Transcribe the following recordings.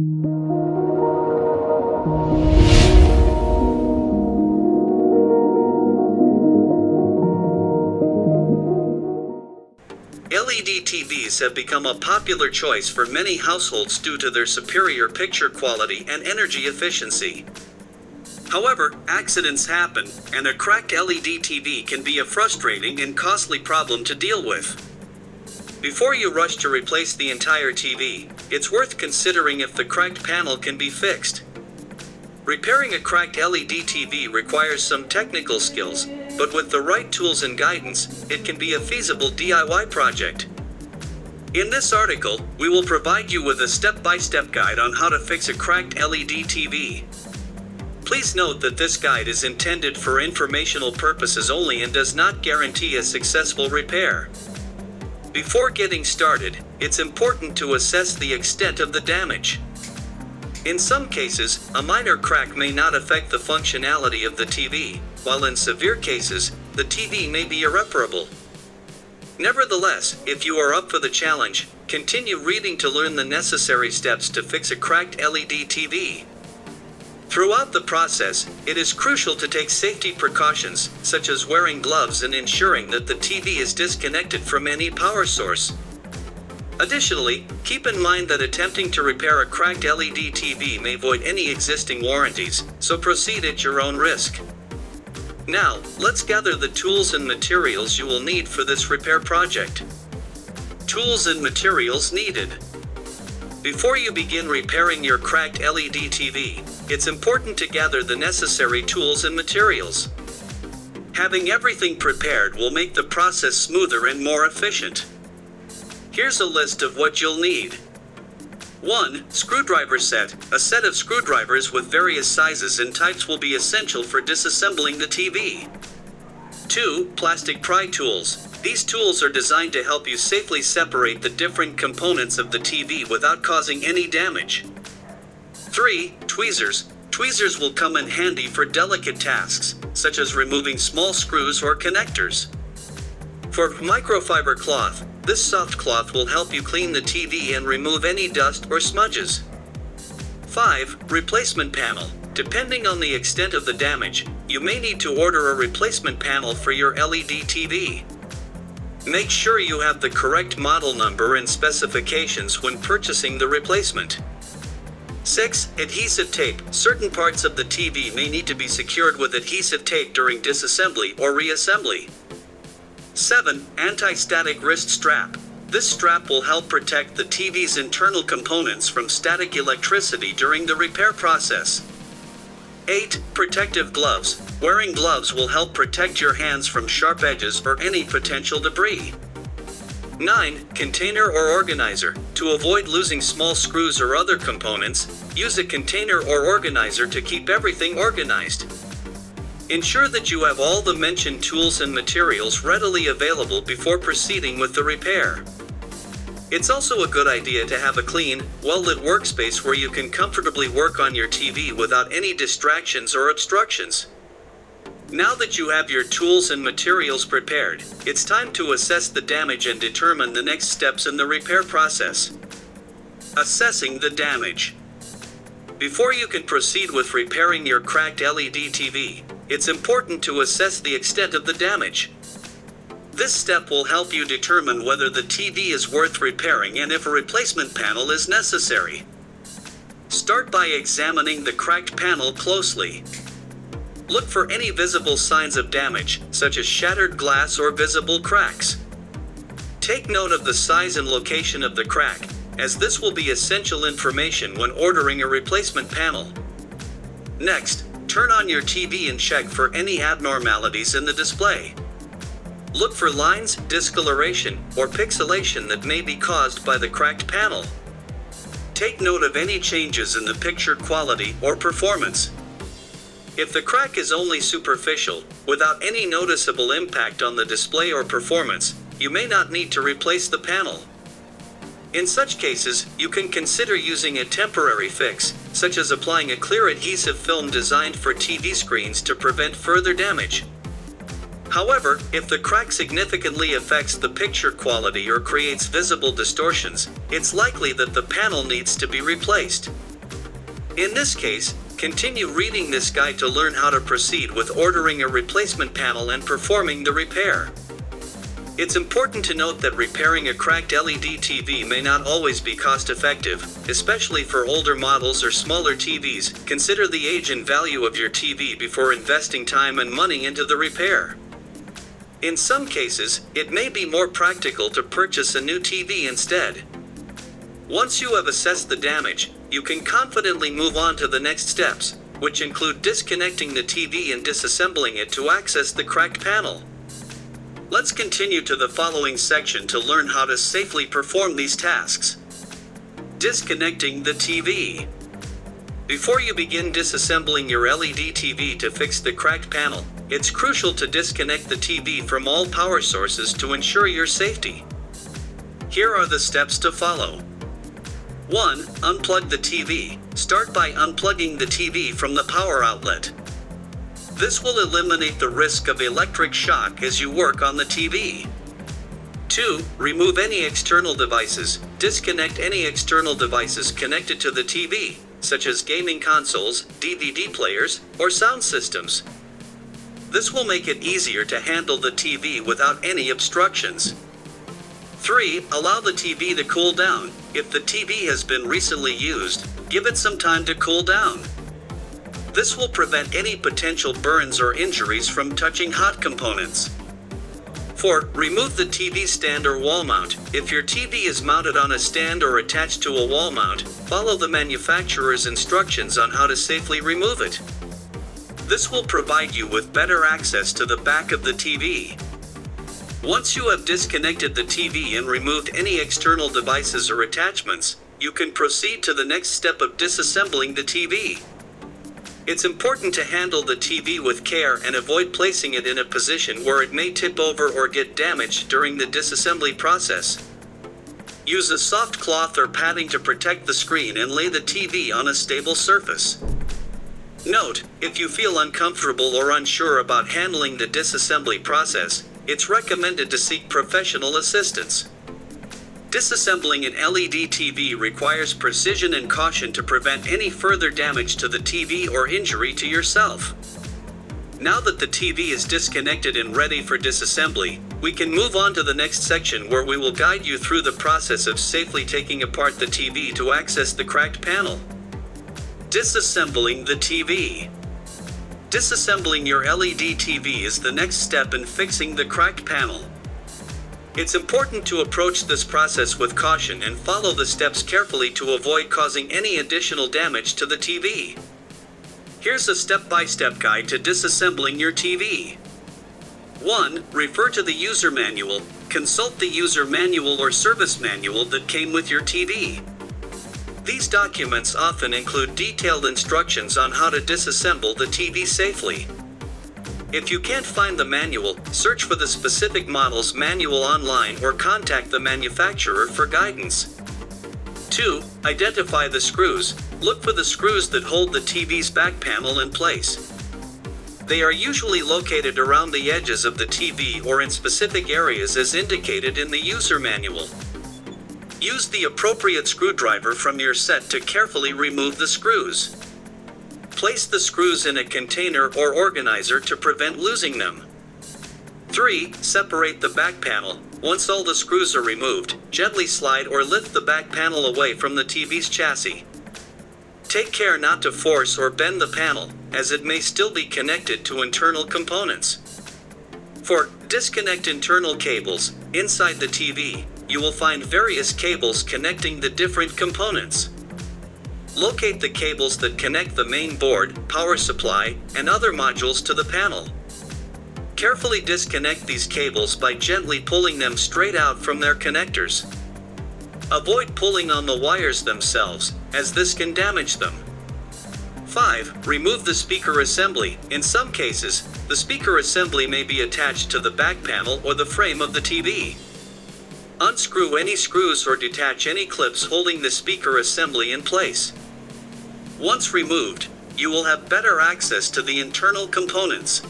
LED TVs have become a popular choice for many households due to their superior picture quality and energy efficiency. However, accidents happen, and a cracked LED TV can be a frustrating and costly problem to deal with. Before you rush to replace the entire TV, it's worth considering if the cracked panel can be fixed. Repairing a cracked LED TV requires some technical skills, but with the right tools and guidance, it can be a feasible DIY project. In this article, we will provide you with a step-by-step guide on how to fix a cracked LED TV. Please note that this guide is intended for informational purposes only and does not guarantee a successful repair. Before getting started, it's important to assess the extent of the damage. In some cases, a minor crack may not affect the functionality of the TV, while in severe cases, the TV may be irreparable. Nevertheless, if you are up for the challenge, continue reading to learn the necessary steps to fix a cracked LED TV. Throughout the process, it is crucial to take safety precautions, such as wearing gloves and ensuring that the TV is disconnected from any power source. Additionally, keep in mind that attempting to repair a cracked LED TV may void any existing warranties, so proceed at your own risk. Now, let's gather the tools and materials you will need for this repair project. Tools and materials needed. Before you begin repairing your cracked LED TV, it's important to gather the necessary tools and materials. Having everything prepared will make the process smoother and more efficient. Here's a list of what you'll need. 1. Screwdriver set. A set of screwdrivers with various sizes and types will be essential for disassembling the TV. 2. Plastic pry tools. These tools are designed to help you safely separate the different components of the TV without causing any damage. 3. Tweezers. Tweezers will come in handy for delicate tasks, such as removing small screws or connectors. For microfiber cloth, this soft cloth will help you clean the TV and remove any dust or smudges. 5. Replacement panel. Depending on the extent of the damage, you may need to order a replacement panel for your LED TV. Make sure you have the correct model number and specifications when purchasing the replacement. 6. Adhesive tape. Certain parts of the TV may need to be secured with adhesive tape during disassembly or reassembly. 7. Anti-static wrist strap. This strap will help protect the TV's internal components from static electricity during the repair process. 8. Protective gloves. Wearing gloves will help protect your hands from sharp edges or any potential debris. 9. Container or organizer. To avoid losing small screws or other components, use a container or organizer to keep everything organized. Ensure that you have all the mentioned tools and materials readily available before proceeding with the repair. It's also a good idea to have a clean, well-lit workspace where you can comfortably work on your TV without any distractions or obstructions. Now that you have your tools and materials prepared, it's time to assess the damage and determine the next steps in the repair process. Assessing the damage. Before you can proceed with repairing your cracked LED TV, it's important to assess the extent of the damage. This step will help you determine whether the TV is worth repairing and if a replacement panel is necessary. Start by examining the cracked panel closely. Look for any visible signs of damage, such as shattered glass or visible cracks. Take note of the size and location of the crack, as this will be essential information when ordering a replacement panel. Next, turn on your TV and check for any abnormalities in the display. Look for lines, discoloration, or pixelation that may be caused by the cracked panel. Take note of any changes in the picture quality or performance. If the crack is only superficial, without any noticeable impact on the display or performance, you may not need to replace the panel. In such cases, you can consider using a temporary fix, such as applying a clear adhesive film designed for TV screens to prevent further damage. However, if the crack significantly affects the picture quality or creates visible distortions, it's likely that the panel needs to be replaced. In this case, continue reading this guide to learn how to proceed with ordering a replacement panel and performing the repair. It's important to note that repairing a cracked LED TV may not always be cost-effective, especially for older models or smaller TVs. Consider the age and value of your TV before investing time and money into the repair. In some cases, it may be more practical to purchase a new TV instead. Once you have assessed the damage, you can confidently move on to the next steps, which include disconnecting the TV and disassembling it to access the cracked panel. Let's continue to the following section to learn how to safely perform these tasks. Disconnecting the TV. Before you begin disassembling your LED TV to fix the cracked panel, it's crucial to disconnect the TV from all power sources to ensure your safety. Here are the steps to follow. 1. Unplug the TV. Start by unplugging the TV from the power outlet. This will eliminate the risk of electric shock as you work on the TV. 2. Remove any external devices. Disconnect any external devices connected to the TV, such as gaming consoles, DVD players, or sound systems. This will make it easier to handle the TV without any obstructions. 3. Allow the TV to cool down. If the TV has been recently used, give it some time to cool down. This will prevent any potential burns or injuries from touching hot components. 4. Remove the TV stand or wall mount. If your TV is mounted on a stand or attached to a wall mount, follow the manufacturer's instructions on how to safely remove it. This will provide you with better access to the back of the TV. Once you have disconnected the TV and removed any external devices or attachments, you can proceed to the next step of disassembling the TV. It's important to handle the TV with care and avoid placing it in a position where it may tip over or get damaged during the disassembly process. Use a soft cloth or padding to protect the screen and lay the TV on a stable surface. Note, if you feel uncomfortable or unsure about handling the disassembly process, it's recommended to seek professional assistance. Disassembling an LED TV requires precision and caution to prevent any further damage to the TV or injury to yourself. Now that the TV is disconnected and ready for disassembly, we can move on to the next section where we will guide you through the process of safely taking apart the TV to access the cracked panel. Disassembling the TV. Disassembling your LED TV is the next step in fixing the cracked panel. It's important to approach this process with caution and follow the steps carefully to avoid causing any additional damage to the TV. Here's a step-by-step guide to disassembling your TV. 1. Refer to the user manual. Consult the user manual or service manual that came with your TV. These documents often include detailed instructions on how to disassemble the TV safely. If you can't find the manual, search for the specific model's manual online or contact the manufacturer for guidance. 2. Identify the screws. Look for the screws that hold the TV's back panel in place. They are usually located around the edges of the TV or in specific areas as indicated in the user manual. Use the appropriate screwdriver from your set to carefully remove the screws. Place the screws in a container or organizer to prevent losing them. 3. Separate the back panel. Once all the screws are removed, gently slide or lift the back panel away from the TV's chassis. Take care not to force or bend the panel, as it may still be connected to internal components. 4. Disconnect internal cables. Inside the TV, you will find various cables connecting the different components. Locate the cables that connect the main board, power supply, and other modules to the panel. Carefully disconnect these cables by gently pulling them straight out from their connectors. Avoid pulling on the wires themselves, as this can damage them. 5. Remove the speaker assembly. In some cases, the speaker assembly may be attached to the back panel or the frame of the TV. Unscrew any screws or detach any clips holding the speaker assembly in place. Once removed, you will have better access to the internal components.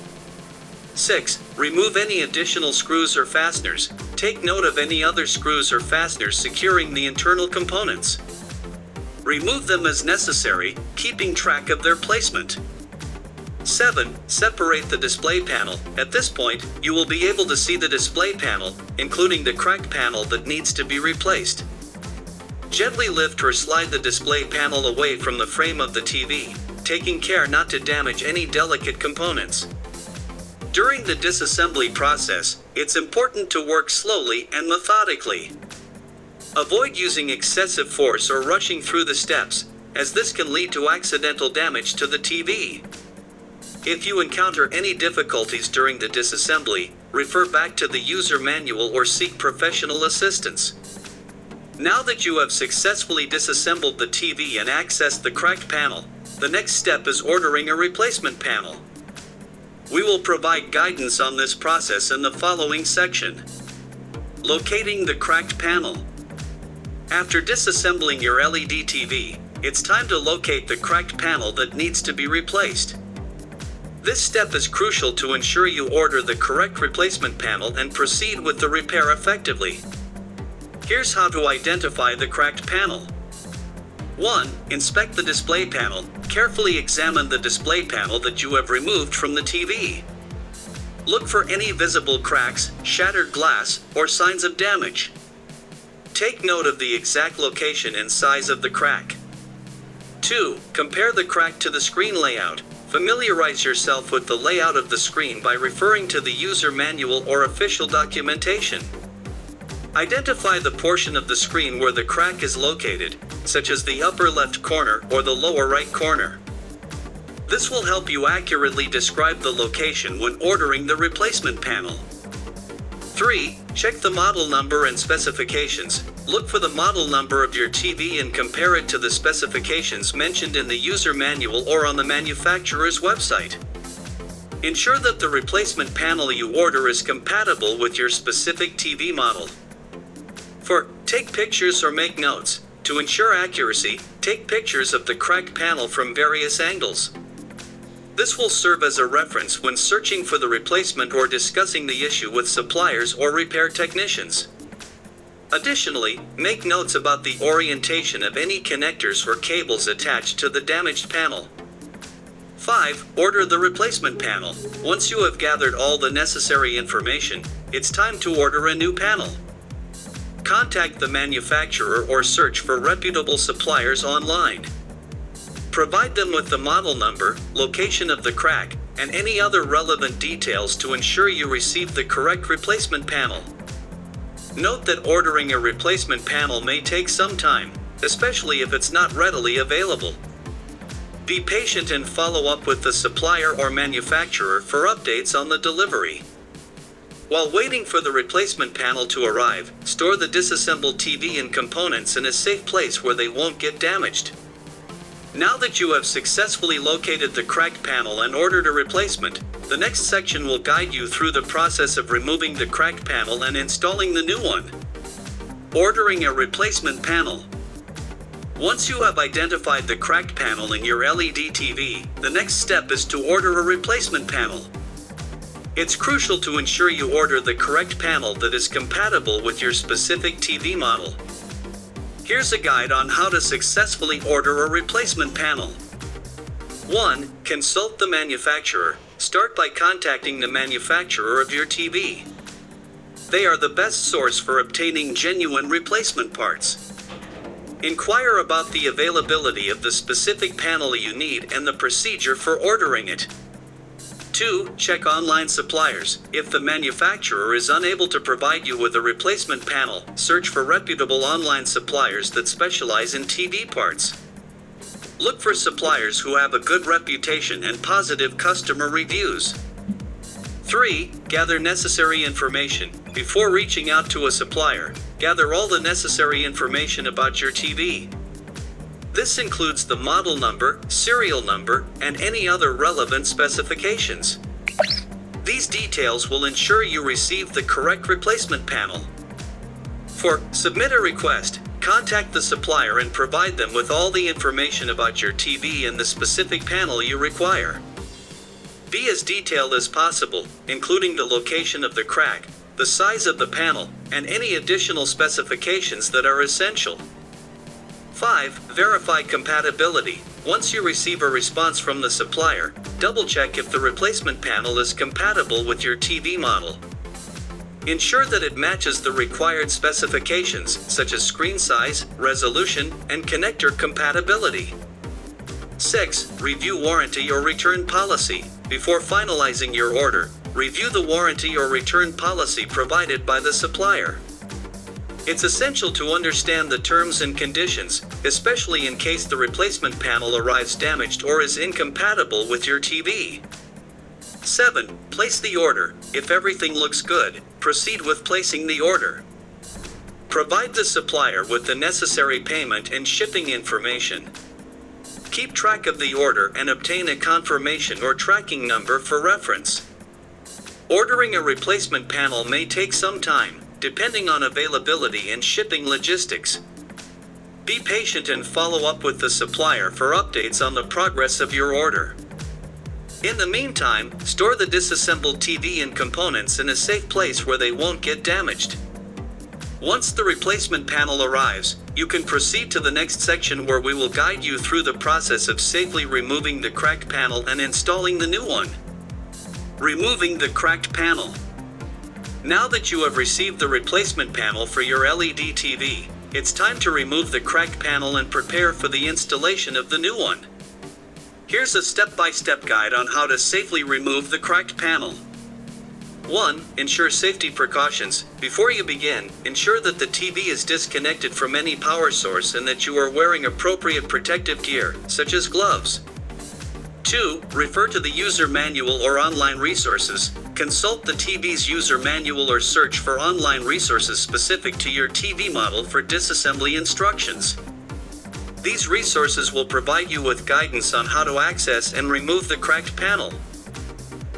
6. Remove any additional screws or fasteners. Take note of any other screws or fasteners securing the internal components. Remove them as necessary, keeping track of their placement. 7. Separate the display panel. At this point, you will be able to see the display panel, including the cracked panel that needs to be replaced. Gently lift or slide the display panel away from the frame of the TV, taking care not to damage any delicate components. During the disassembly process, it's important to work slowly and methodically. Avoid using excessive force or rushing through the steps, as this can lead to accidental damage to the TV. If you encounter any difficulties during the disassembly, refer back to the user manual or seek professional assistance. Now that you have successfully disassembled the TV and accessed the cracked panel, the next step is ordering a replacement panel. We will provide guidance on this process in the following section. Locating the cracked panel. After disassembling your LED TV, it's time to locate the cracked panel that needs to be replaced. This step is crucial to ensure you order the correct replacement panel and proceed with the repair effectively. Here's how to identify the cracked panel. 1. Inspect the display panel. Carefully examine the display panel that you have removed from the TV. Look for any visible cracks, shattered glass, or signs of damage. Take note of the exact location and size of the crack. 2. Compare the crack to the screen layout. Familiarize yourself with the layout of the screen by referring to the user manual or official documentation. Identify the portion of the screen where the crack is located, such as the upper left corner or the lower right corner. This will help you accurately describe the location when ordering the replacement panel. 3. Check the model number and specifications. Look for the model number of your TV and compare it to the specifications mentioned in the user manual or on the manufacturer's website. Ensure that the replacement panel you order is compatible with your specific TV model. 4. Take pictures or make notes. To ensure accuracy, take pictures of the cracked panel from various angles. This will serve as a reference when searching for the replacement or discussing the issue with suppliers or repair technicians. Additionally, make notes about the orientation of any connectors or cables attached to the damaged panel. 5. Order the replacement panel. Once you have gathered all the necessary information, it's time to order a new panel. Contact the manufacturer or search for reputable suppliers online. Provide them with the model number, location of the crack, and any other relevant details to ensure you receive the correct replacement panel. Note that ordering a replacement panel may take some time, especially if it's not readily available. Be patient and follow up with the supplier or manufacturer for updates on the delivery. While waiting for the replacement panel to arrive, store the disassembled TV and components in a safe place where they won't get damaged. Now that you have successfully located the cracked panel and ordered a replacement, the next section will guide you through the process of removing the cracked panel and installing the new one. Ordering a replacement panel. Once you have identified the cracked panel in your LED TV, the next step is to order a replacement panel. It's crucial to ensure you order the correct panel that is compatible with your specific TV model. Here's a guide on how to successfully order a replacement panel. 1. Consult the manufacturer. Start by contacting the manufacturer of your TV. They are the best source for obtaining genuine replacement parts. Inquire about the availability of the specific panel you need and the procedure for ordering it. 2. Check online suppliers. If the manufacturer is unable to provide you with a replacement panel, search for reputable online suppliers that specialize in TV parts. Look for suppliers who have a good reputation and positive customer reviews. 3. Gather necessary information. Before reaching out to a supplier, gather all the necessary information about your TV. This includes the model number, serial number, and any other relevant specifications. These details will ensure you receive the correct replacement panel. 4. Submit a request. Contact the supplier and provide them with all the information about your TV and the specific panel you require. Be as detailed as possible, including the location of the crack, the size of the panel, and any additional specifications that are essential. 5. Verify compatibility. Once you receive a response from the supplier, double-check if the replacement panel is compatible with your TV model. Ensure that it matches the required specifications, such as screen size, resolution, and connector compatibility. 6. Review warranty or return policy. Before finalizing your order, review the warranty or return policy provided by the supplier. It's essential to understand the terms and conditions, especially in case the replacement panel arrives damaged or is incompatible with your TV. 7. Place the order. If everything looks good, proceed with placing the order. Provide the supplier with the necessary payment and shipping information. Keep track of the order and obtain a confirmation or tracking number for reference. Ordering a replacement panel may take some time, depending on availability and shipping logistics. Be patient and follow up with the supplier for updates on the progress of your order. In the meantime, store the disassembled TV and components in a safe place where they won't get damaged. Once the replacement panel arrives, you can proceed to the next section where we will guide you through the process of safely removing the cracked panel and installing the new one. Removing the cracked panel. Now that you have received the replacement panel for your LED TV, it's time to remove the cracked panel and prepare for the installation of the new one. Here's a step-by-step guide on how to safely remove the cracked panel. 1. Ensure safety precautions. Before you begin, ensure that the TV is disconnected from any power source and that you are wearing appropriate protective gear, such as gloves. 2. Refer to the user manual or online resources. Consult the TV's user manual or search for online resources specific to your TV model for disassembly instructions. These resources will provide you with guidance on how to access and remove the cracked panel.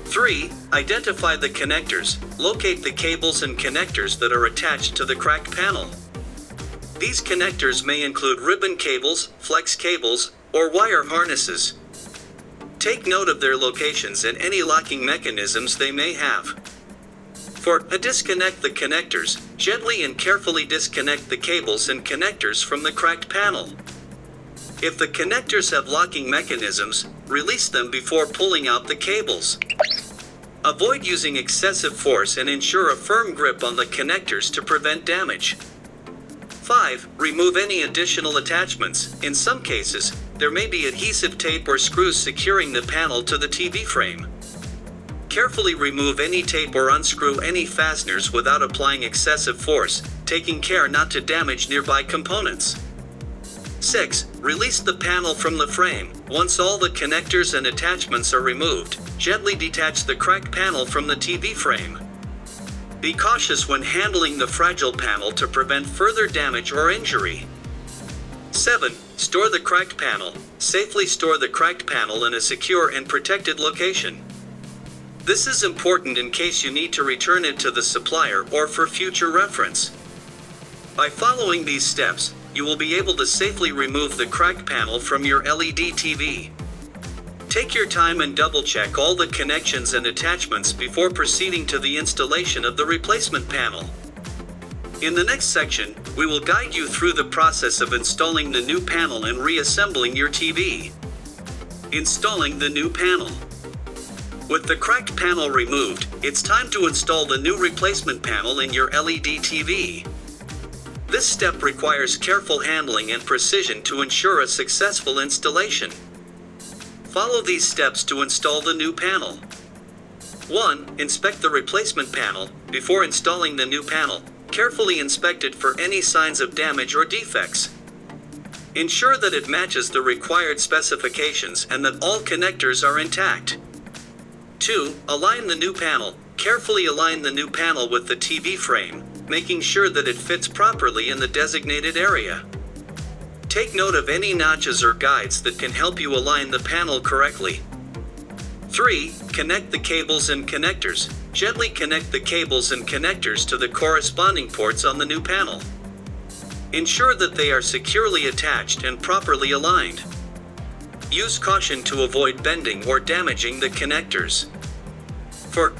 3. Identify the connectors. Locate the cables and connectors that are attached to the cracked panel. These connectors may include ribbon cables, flex cables, or wire harnesses. Take note of their locations and any locking mechanisms they may have. Disconnect the connectors. Gently and carefully disconnect the cables and connectors from the cracked panel. If the connectors have locking mechanisms, release them before pulling out the cables. Avoid using excessive force and ensure a firm grip on the connectors to prevent damage. 5. Remove any additional attachments. In some cases, there may be adhesive tape or screws securing the panel to the TV frame. Carefully remove any tape or unscrew any fasteners without applying excessive force, taking care not to damage nearby components. 6. Release the panel from the frame. Once all the connectors and attachments are removed, gently detach the cracked panel from the TV frame. Be cautious when handling the fragile panel to prevent further damage or injury. 7. Store the cracked panel. Safely store the cracked panel in a secure and protected location. This is important in case you need to return it to the supplier or for future reference. By following these steps, you will be able to safely remove the cracked panel from your LED TV. Take your time and double-check all the connections and attachments before proceeding to the installation of the replacement panel. In the next section, we will guide you through the process of installing the new panel and reassembling your TV. Installing the new panel. With the cracked panel removed, it's time to install the new replacement panel in your LED TV. This step requires careful handling and precision to ensure a successful installation. Follow these steps to install the new panel. 1. Inspect the replacement panel. Before installing the new panel, carefully inspect it for any signs of damage or defects. Ensure that it matches the required specifications and that all connectors are intact. 2. Align the new panel. Carefully align the new panel with the TV frame, making sure that it fits properly in the designated area. Take note of any notches or guides that can help you align the panel correctly. 3. Connect the cables and connectors. Gently connect the cables and connectors to the corresponding ports on the new panel. Ensure that they are securely attached and properly aligned. Use caution to avoid bending or damaging the connectors.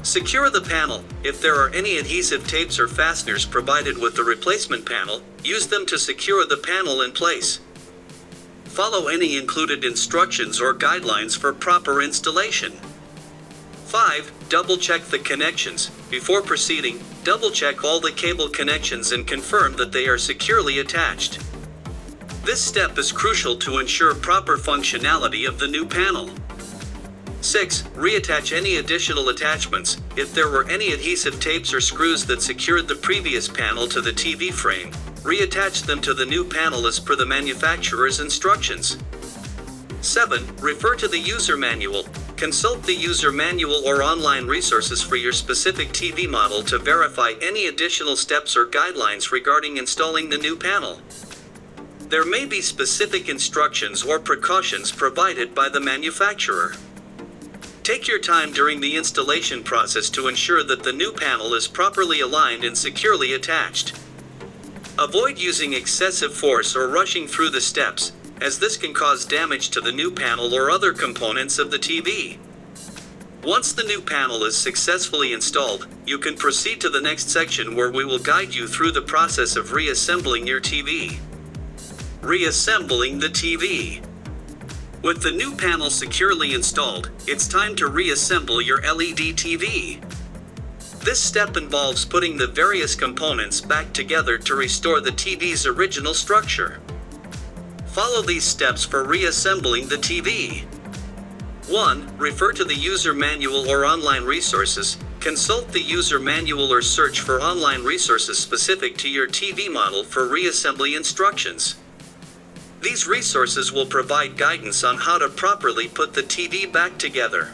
Secure the panel. If there are any adhesive tapes or fasteners provided with the replacement panel, use them to secure the panel in place. follow any included instructions or guidelines for proper installation. 5. Double-check the connections. Before proceeding, double-check all the cable connections and confirm that they are securely attached. This step is crucial to ensure proper functionality of the new panel. 6. Reattach any additional attachments. If there were any adhesive tapes or screws that secured the previous panel to the TV frame, reattach them to the new panel as per the manufacturer's instructions. 7. Refer to the user manual. Consult the user manual or online resources for your specific TV model to verify any additional steps or guidelines regarding installing the new panel. There may be specific instructions or precautions provided by the manufacturer. Take your time during the installation process to ensure that the new panel is properly aligned and securely attached. Avoid using excessive force or rushing through the steps, as this can cause damage to the new panel or other components of the TV. Once the new panel is successfully installed, you can proceed to the next section where we will guide you through the process of reassembling your TV. Reassembling the TV. With the new panel securely installed, it's time to reassemble your LED TV. This step involves putting the various components back together to restore the TV's original structure. Follow these steps for reassembling the TV. 1. Refer to the user manual or online resources. Consult the user manual or search for online resources specific to your TV model for reassembly instructions. These resources will provide guidance on how to properly put the TV back together.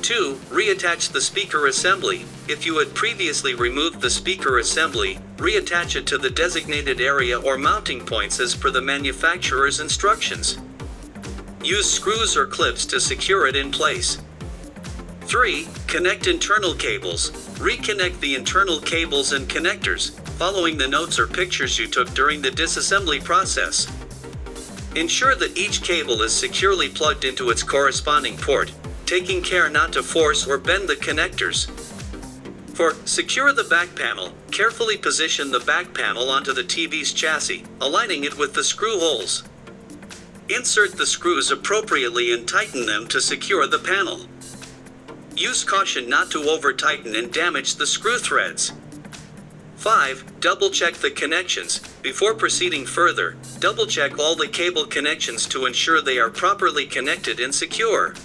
2. Reattach the speaker assembly. If you had previously removed the speaker assembly, reattach it to the designated area or mounting points as per the manufacturer's instructions. Use screws or clips to secure it in place. 3. Connect internal cables. Reconnect the internal cables and connectors, following the notes or pictures you took during the disassembly process. Ensure that each cable is securely plugged into its corresponding port, taking care not to force or bend the connectors. 4. Secure the back panel. Carefully position the back panel onto the TV's chassis, aligning it with the screw holes. Insert the screws appropriately and tighten them to secure the panel. Use caution not to over-tighten and damage the screw threads. 5. Double-check the connections. Before proceeding further, double-check all the cable connections to ensure they are properly connected and secure.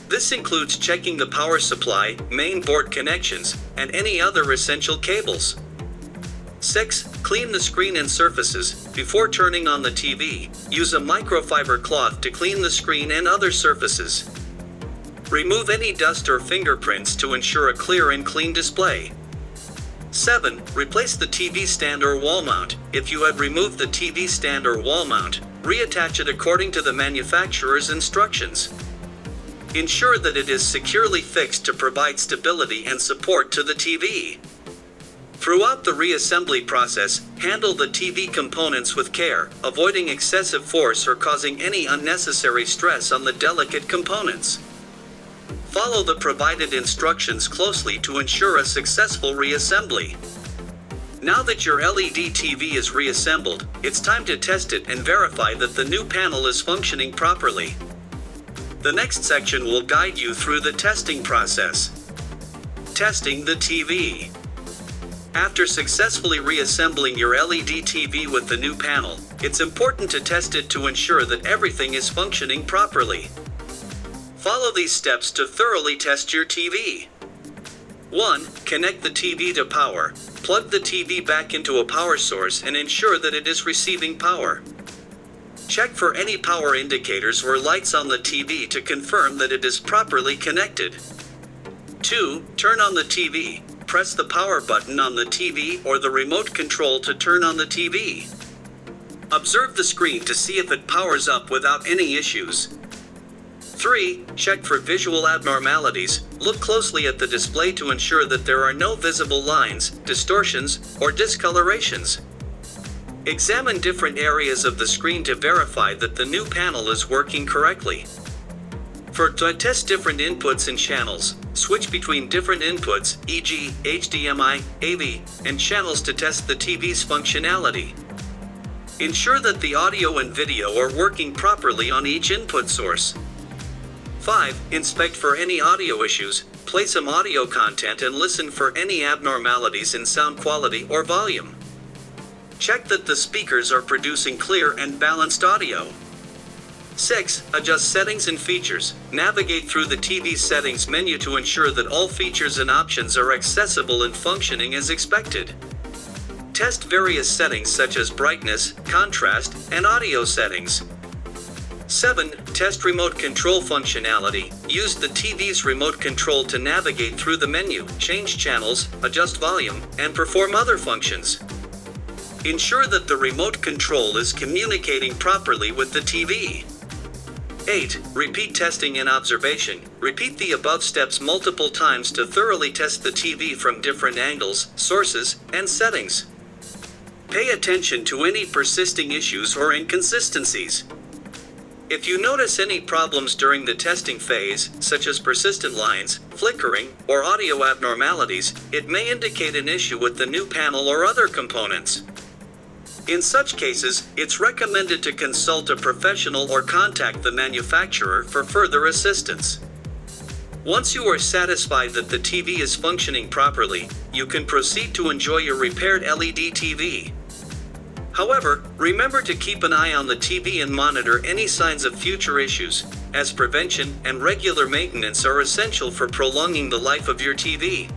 This includes checking the power supply, main board connections, and any other essential cables. 6. Clean the screen and surfaces. Before turning on the TV, use a microfiber cloth to clean the screen and other surfaces. Remove any dust or fingerprints to ensure a clear and clean display. 7. Replace the TV stand or wall mount. If you had removed the TV stand or wall mount, reattach it according to the manufacturer's instructions. Ensure that it is securely fixed to provide stability and support to the TV. Throughout the reassembly process, handle the TV components with care, avoiding excessive force or causing any unnecessary stress on the delicate components. Follow the provided instructions closely to ensure a successful reassembly. Now that your LED TV is reassembled, it's time to test it and verify that the new panel is functioning properly. The next section will guide you through the testing process. Testing the TV. After successfully reassembling your LED TV with the new panel, it's important to test it to ensure that everything is functioning properly. Follow these steps to thoroughly test your TV. 1. Connect the TV to power. Plug the TV back into a power source and ensure that it is receiving power. Check for any power indicators or lights on the TV to confirm that it is properly connected. 2. Turn on the TV. Press the power button on the TV or the remote control to turn on the TV. Observe the screen to see if it powers up without any issues. 3. Check for visual abnormalities. Look closely at the display to ensure that there are no visible lines, distortions, or discolorations. Examine different areas of the screen to verify that the new panel is working correctly. To test different inputs and channels, switch between different inputs, e.g., HDMI, AV, and channels to test the TV's functionality. Ensure that the audio and video are working properly on each input source. 5. Inspect for any audio issues, play some audio content and listen for any abnormalities in sound quality or volume. Check that the speakers are producing clear and balanced audio. 6. Adjust settings and features. Navigate through the TV settings menu to ensure that all features and options are accessible and functioning as expected. Test various settings such as brightness, contrast, and audio settings. 7. Test remote control functionality. Use the TV's remote control to navigate through the menu, change channels, adjust volume, and perform other functions. Ensure that the remote control is communicating properly with the TV. 8. Repeat testing and observation. Repeat the above steps multiple times to thoroughly test the TV from different angles, sources, and settings. Pay attention to any persisting issues or inconsistencies. If you notice any problems during the testing phase, such as persistent lines, flickering, or audio abnormalities, it may indicate an issue with the new panel or other components. In such cases, it's recommended to consult a professional or contact the manufacturer for further assistance. Once you are satisfied that the TV is functioning properly, you can proceed to enjoy your repaired LED TV. However, remember to keep an eye on the TV and monitor any signs of future issues, as prevention and regular maintenance are essential for prolonging the life of your TV.